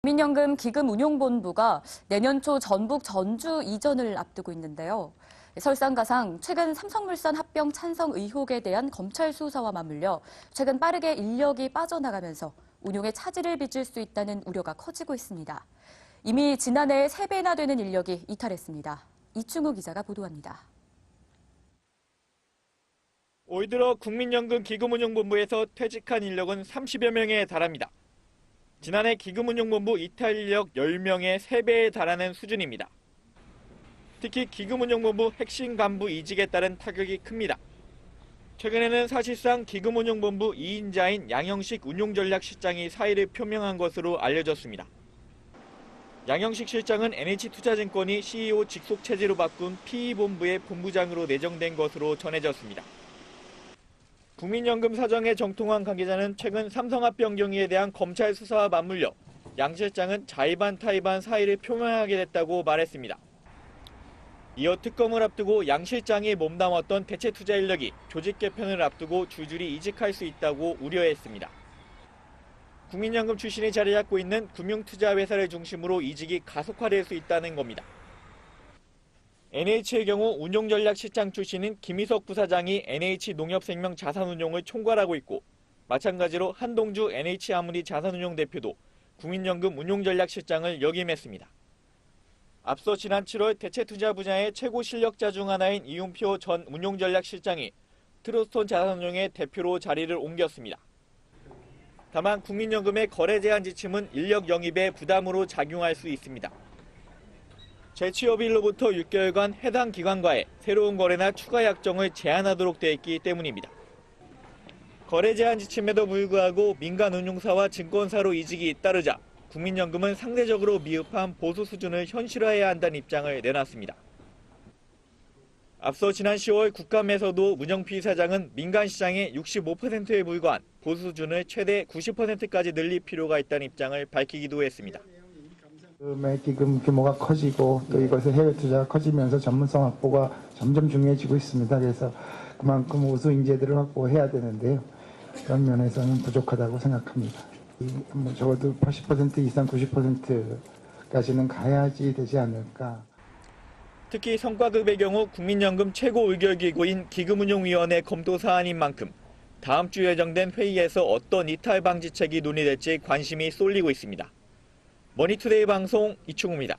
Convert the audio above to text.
국민연금 기금운용본부가 내년 초 전북 전주 이전을 앞두고 있는데요. 설상가상 최근 삼성물산 합병 찬성 의혹에 대한 검찰 수사와 맞물려 최근 빠르게 인력이 빠져나가면서 운용에 차질을 빚을 수 있다는 우려가 커지고 있습니다. 이미 지난해 3배나 되는 인력이 이탈했습니다. 이충우 기자가 보도합니다. 올 들어 국민연금 기금운용본부에서 퇴직한 인력은 30여 명에 달합니다. 지난해 기금운용본부 이탈 인력 10명의 3배에 달하는 수준입니다. 특히 기금운용본부 핵심 간부 이직에 따른 타격이 큽니다. 최근에는 사실상 기금운용본부 2인자인 양영식 운용전략실장이 사의를 표명한 것으로 알려졌습니다. 양영식 실장은 NH투자증권이 CEO 직속 체제로 바꾼 PE본부의 본부장으로 내정된 것으로 전해졌습니다. 국민연금 사정의 정통환 관계자는 최근 삼성합병 경위에 대한 검찰 수사와 맞물려 양 실장은 자의반 타의반 사의를 표명하게 됐다고 말했습니다. 이어 특검을 앞두고 양 실장이 몸담았던 대체 투자 인력이 조직 개편을 앞두고 줄줄이 이직할 수 있다고 우려했습니다. 국민연금 출신이 자리 잡고 있는 금융투자회사를 중심으로 이직이 가속화될 수 있다는 겁니다. NH의 경우 운용전략실장 출신인 김희석 부사장이 NH농협생명 자산운용을 총괄하고 있고, 마찬가지로 한동주 NH아무리 자산운용 대표도 국민연금 운용전략실장을 역임했습니다. 앞서 지난 7월 대체투자 분야의 최고 실력자 중 하나인 이용표 전 운용전략실장이 트루스톤 자산운용의 대표로 자리를 옮겼습니다. 다만 국민연금의 거래 제한 지침은 인력 영입에 부담으로 작용할 수 있습니다. 재취업일로부터 6개월간 해당 기관과의 새로운 거래나 추가 약정을 제한하도록 되어 있기 때문입니다. 거래 제한 지침에도 불구하고 민간 운용사와 증권사로 이직이 잇따르자 국민연금은 상대적으로 미흡한 보수 수준을 현실화해야 한다는 입장을 내놨습니다. 앞서 지난 10월 국감에서도 문영필 사장은 민간 시장의 65%에 불과한 보수 수준을 최대 90%까지 늘릴 필요가 있다는 입장을 밝히기도 했습니다. 기금 규모가 커지고 또 이것의 해외 투자가 커지면서 전문성 확보가 점점 중요해지고 있습니다. 그래서 그만큼 우수 인재들을 확보해야 되는데요. 그런 면에서는 부족하다고 생각합니다. 적어도 80% 이상 90%까지는 가야지 되지 않을까. 특히 성과급의 경우 국민연금 최고 의결기구인 기금운용위원회 검토 사안인 만큼 다음 주 예정된 회의에서 어떤 이탈 방지책이 논의될지 관심이 쏠리고 있습니다. 머니투데이 방송 이충우입니다.